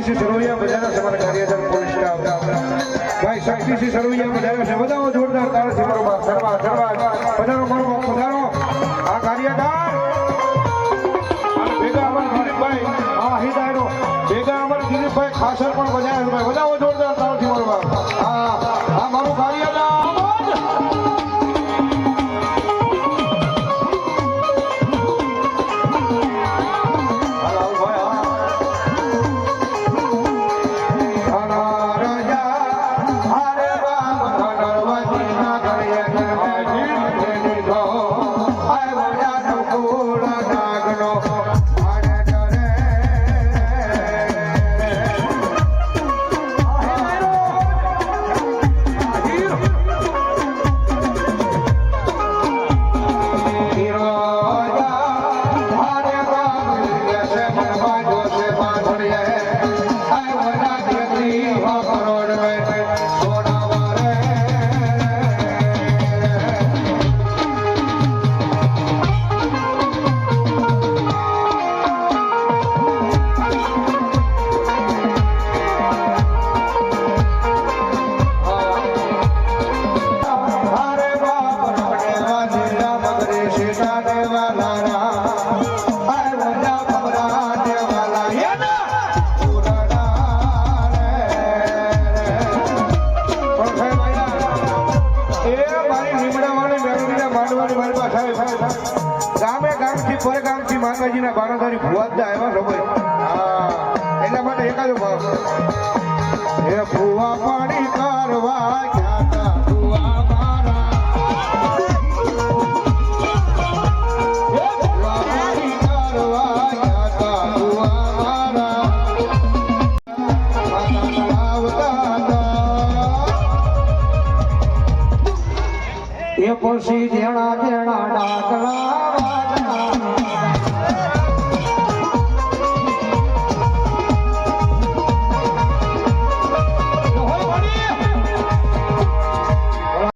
શક્તિસિંહ સરવૈયા બજાના તમારા કાર્યદળ police staff ભાઈ શક્તિસિંહ સરવૈયા બજાના છે બધાઓ જોરદાર તાળથી મારો બાપ સરવા પધારો મારો બાપ પધારો આ કાર્યદળ ભેગા અમારા દિલીપભાઈ આ હિદાયનો ભેગા અમારા દિલીપભાઈ ખાસર પણ બજાયા છે ભાઈ બધાઓ જોરદાર તાળથી મારો બાપ આ મારું કાર્યદળ પરગામથી માતાજીના બારાધારી ભુવાદા આવ્યા છો ભાઈ એટલા માટે એકાદો ભાવ એ ભુવા પાણી કરવા ગયા તા ભુવા મારા ભુવા પાણી કરવા ગયા તા ભુવા મારા એ પછી જેણા જેણા ડાકલા